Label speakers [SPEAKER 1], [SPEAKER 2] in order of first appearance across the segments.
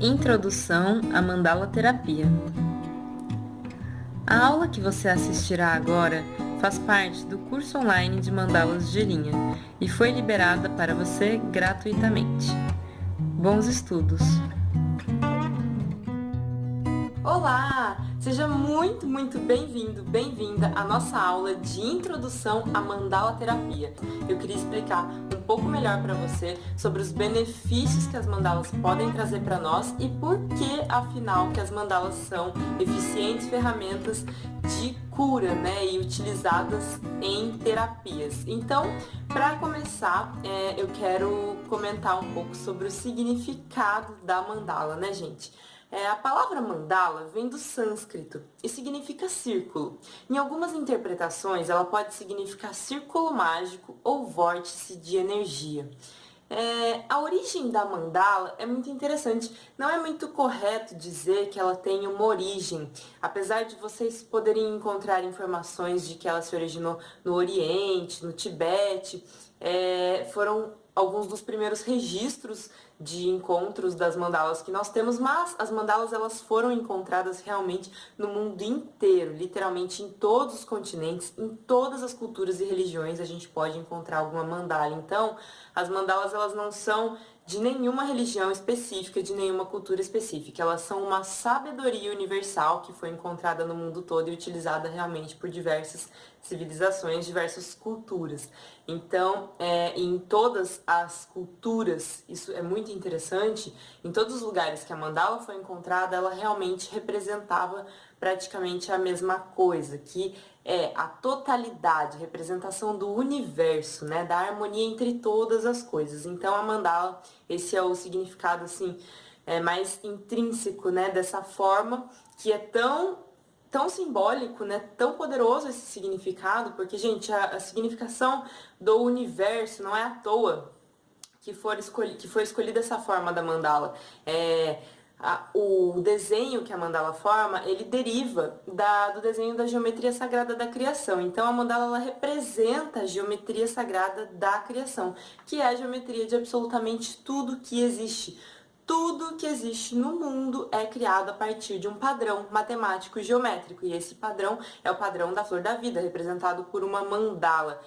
[SPEAKER 1] Introdução à Mandala Terapia. A aula que você assistirá agora faz parte do curso online de Mandalas de Linha e foi liberada para você gratuitamente. Bons estudos! Olá! Seja muito bem-vindo, bem-vinda à nossa aula de Introdução à Mandala Terapia. Eu queria explicar um pouco melhor para você sobre os benefícios que as mandalas podem trazer para nós e por que, afinal, que as mandalas são eficientes ferramentas de cura, e utilizadas em terapias. Então, para começar, eu quero comentar um pouco sobre o significado da mandala, gente? A palavra mandala vem do sânscrito e significa círculo. Em algumas interpretações, ela pode significar círculo mágico ou vórtice de energia. A origem da mandala é muito interessante. Não é muito correto dizer que ela tem uma origem, apesar de vocês poderem encontrar informações de que ela se originou no Oriente, no Tibete. Foram alguns dos primeiros registros de encontros das mandalas que nós temos, mas as mandalas elas foram encontradas realmente no mundo inteiro, literalmente em todos os continentes, em todas as culturas e religiões a gente pode encontrar alguma mandala. Então, as mandalas elas não são de nenhuma religião específica, de nenhuma cultura específica. Elas são uma sabedoria universal que foi encontrada no mundo todo e utilizada realmente por diversas civilizações, diversas culturas. Então, em todas as culturas, isso é muito interessante, em todos os lugares que a mandala foi encontrada, ela realmente representava praticamente a mesma coisa, que é a totalidade, representação do universo, da harmonia entre todas as coisas. Então a mandala, esse é o significado assim, mais intrínseco, dessa forma, que é tão simbólico, tão poderoso esse significado, porque, gente, a significação do universo não é à toa que foi escolhida essa forma da mandala. O desenho que a mandala forma, ele deriva do desenho da geometria sagrada da criação. Então, a mandala ela representa a geometria sagrada da criação, que é a geometria de absolutamente tudo que existe. Tudo que existe no mundo é criado a partir de um padrão matemático e geométrico. E esse padrão é o padrão da flor da vida, representado por uma mandala.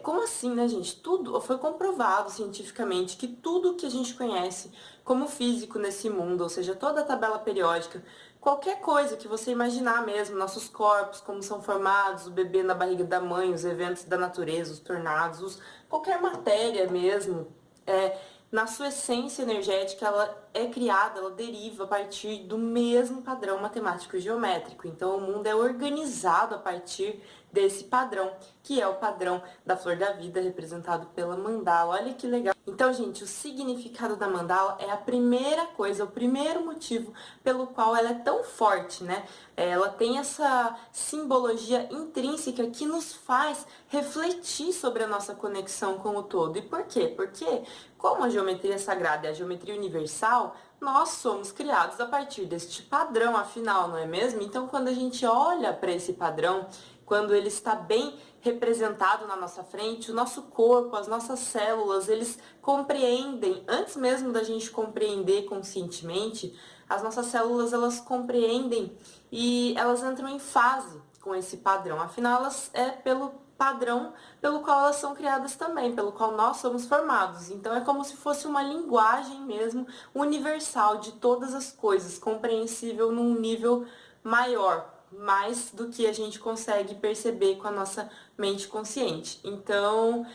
[SPEAKER 1] Como assim, gente? Tudo foi comprovado cientificamente que tudo que a gente conhece como físico nesse mundo, ou seja, toda a tabela periódica, qualquer coisa que você imaginar mesmo, nossos corpos, como são formados, o bebê na barriga da mãe, os eventos da natureza, os tornados, qualquer matéria mesmo, na sua essência energética, ela é criada, ela deriva a partir do mesmo padrão matemático e geométrico. Então, o mundo é organizado a partir desse padrão, que é o padrão da flor da vida, representado pela mandala. Olha que legal. Então, gente, o significado da mandala é a primeira coisa, o primeiro motivo pelo qual ela é tão forte, Ela tem essa simbologia intrínseca que nos faz refletir sobre a nossa conexão com o todo. E por quê? Porque, como a geometria sagrada é a geometria universal, nós somos criados a partir deste padrão, afinal, não é mesmo? Então, quando a gente olha para esse padrão, quando ele está bem representado na nossa frente, o nosso corpo, as nossas células, eles compreendem, antes mesmo da gente compreender conscientemente, as nossas células, elas compreendem e elas entram em fase com esse padrão. Afinal, elas é pelo padrão pelo qual elas são criadas também, pelo qual nós somos formados. Então é como se fosse uma linguagem mesmo universal de todas as coisas, compreensível num nível maior, mais do que a gente consegue perceber com a nossa mente consciente. Então,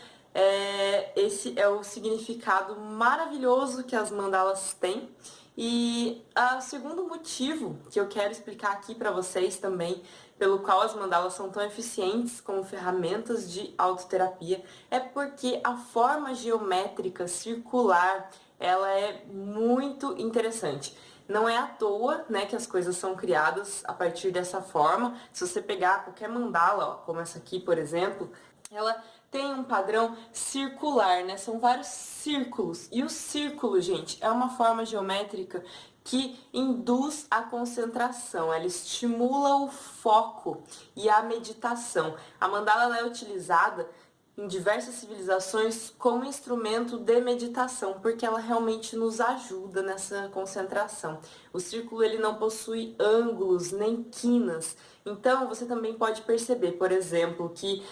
[SPEAKER 1] esse é o significado maravilhoso que as mandalas têm. E o segundo motivo que eu quero explicar aqui para vocês também, pelo qual as mandalas são tão eficientes como ferramentas de autoterapia, é porque a forma geométrica circular, ela é muito interessante. Não é à toa, que as coisas são criadas a partir dessa forma. Se você pegar qualquer mandala, como essa aqui, por exemplo, ela tem um padrão circular, São vários círculos. E o círculo, gente, é uma forma geométrica que induz a concentração, ela estimula o foco e a meditação. A mandala ela é utilizada em diversas civilizações como instrumento de meditação, porque ela realmente nos ajuda nessa concentração. O círculo ele não possui ângulos nem quinas, então você também pode perceber, por exemplo, que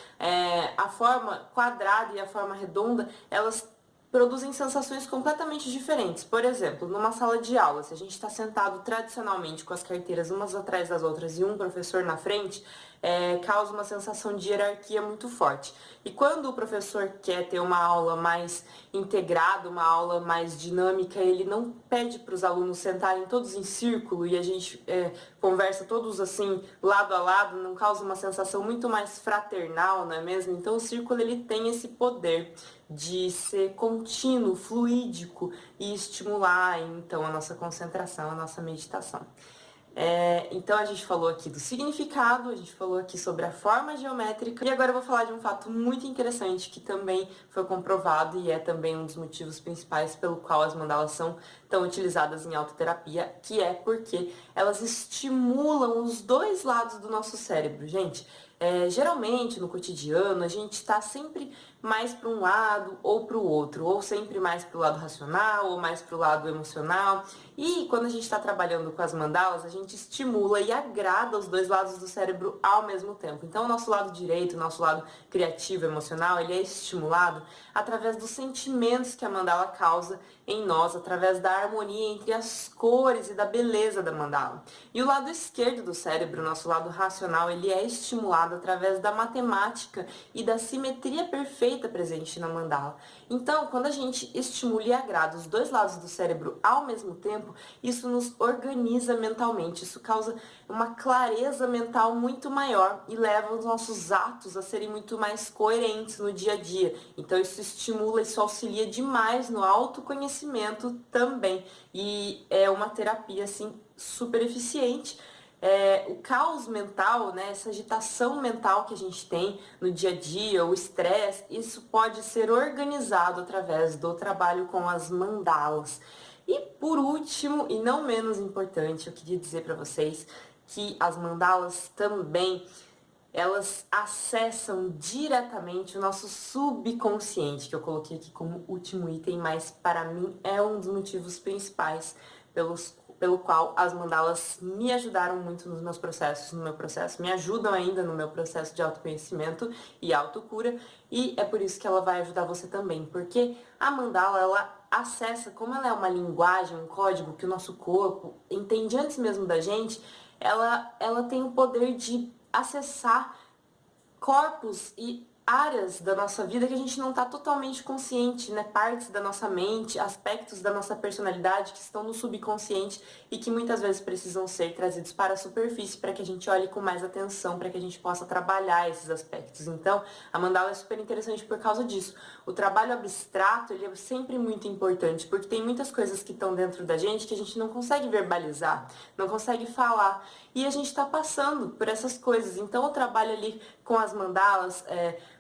[SPEAKER 1] a forma quadrada e a forma redonda, elas produzem sensações completamente diferentes. Por exemplo, numa sala de aula, se a gente está sentado tradicionalmente com as carteiras umas atrás das outras e um professor na frente, causa uma sensação de hierarquia muito forte. E quando o professor quer ter uma aula mais integrada, uma aula mais dinâmica, ele não pede para os alunos sentarem todos em círculo e a gente conversa todos assim, lado a lado, não causa uma sensação muito mais fraternal, não é mesmo? Então o círculo ele tem esse poder de ser contínuo, fluídico e estimular então a nossa concentração, a nossa meditação. Então a gente falou aqui do significado, a gente falou aqui sobre a forma geométrica e agora eu vou falar de um fato muito interessante que também foi comprovado e é também um dos motivos principais pelo qual as mandalas são tão utilizadas em autoterapia, que é porque elas estimulam os dois lados do nosso cérebro, gente. Geralmente no cotidiano a gente está sempre mais para um lado ou para o outro, ou sempre mais para o lado racional ou mais para o lado emocional. E quando a gente está trabalhando com as mandalas, a gente estimula e agrada os dois lados do cérebro ao mesmo tempo. Então o nosso lado direito, o nosso lado criativo, emocional, ele é estimulado através dos sentimentos que a mandala causa em nós, através da harmonia entre as cores e da beleza da mandala. E o lado esquerdo do cérebro, o nosso lado racional, ele é estimulado através da matemática e da simetria perfeita presente na mandala. Então, quando a gente estimula e agrada os dois lados do cérebro ao mesmo tempo, isso nos organiza mentalmente, isso causa uma clareza mental muito maior e leva os nossos atos a serem muito mais coerentes no dia a dia. Então isso estimula, isso auxilia demais no autoconhecimento também. E é uma terapia assim super eficiente. O caos mental, né, essa agitação mental que a gente tem no dia a dia, o estresse, isso pode ser organizado através do trabalho com as mandalas. E por último, e não menos importante, eu queria dizer para vocês que as mandalas também elas acessam diretamente o nosso subconsciente, que eu coloquei aqui como último item, mas para mim é um dos motivos principais pelo qual as mandalas me ajudaram muito nos meus processos, no meu processo, me ajudam ainda no meu processo de autoconhecimento e autocura, e é por isso que ela vai ajudar você também, porque a mandala, ela acessa, como ela é uma linguagem, um código que o nosso corpo entende antes mesmo da gente, ela tem o poder de acessar corpos e áreas da nossa vida que a gente não está totalmente consciente, né? Partes da nossa mente, aspectos da nossa personalidade que estão no subconsciente e que muitas vezes precisam ser trazidos para a superfície para que a gente olhe com mais atenção, para que a gente possa trabalhar esses aspectos. Então, a mandala é super interessante por causa disso. O trabalho abstrato, ele é sempre muito importante, porque tem muitas coisas que estão dentro da gente que a gente não consegue verbalizar, não consegue falar, e a gente está passando por essas coisas. Então, o trabalho ali com as mandalas,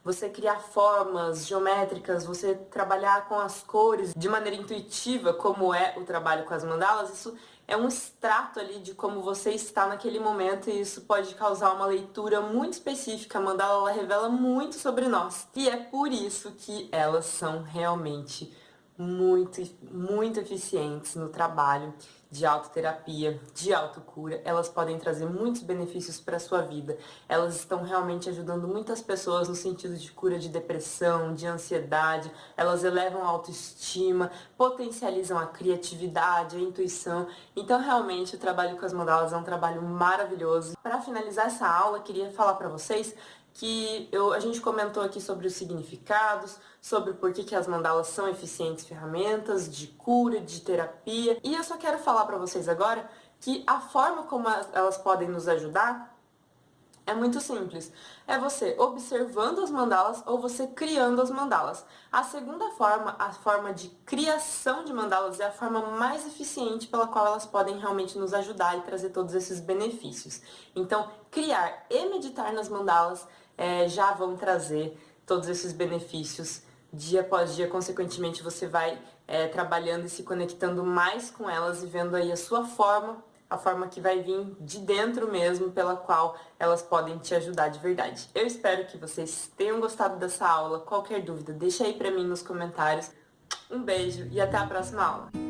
[SPEAKER 1] você criar formas geométricas, você trabalhar com as cores de maneira intuitiva, como é o trabalho com as mandalas, isso é um extrato ali de como você está naquele momento e isso pode causar uma leitura muito específica. A mandala ela revela muito sobre nós e é por isso que elas são realmente muito, muito eficientes no trabalho de autoterapia, de autocura. Elas podem trazer muitos benefícios para a sua vida. Elas estão realmente ajudando muitas pessoas no sentido de cura de depressão, de ansiedade. Elas elevam a autoestima, potencializam a criatividade, a intuição. Então, realmente, o trabalho com as mandalas é um trabalho maravilhoso. Para finalizar essa aula, queria falar para vocês que a gente comentou aqui sobre os significados, sobre por que as mandalas são eficientes ferramentas de cura, de terapia. E eu só quero falar para vocês agora que a forma como elas podem nos ajudar é muito simples. É você observando as mandalas ou você criando as mandalas. A segunda forma, a forma de criação de mandalas, é a forma mais eficiente pela qual elas podem realmente nos ajudar e trazer todos esses benefícios. Então, criar e meditar nas mandalas já vão trazer todos esses benefícios dia após dia. Consequentemente, você vai trabalhando e se conectando mais com elas e vendo aí a sua forma a forma que vai vir de dentro mesmo, pela qual elas podem te ajudar de verdade. Eu espero que vocês tenham gostado dessa aula. Qualquer dúvida, deixa aí pra mim nos comentários. Um beijo e até a próxima aula!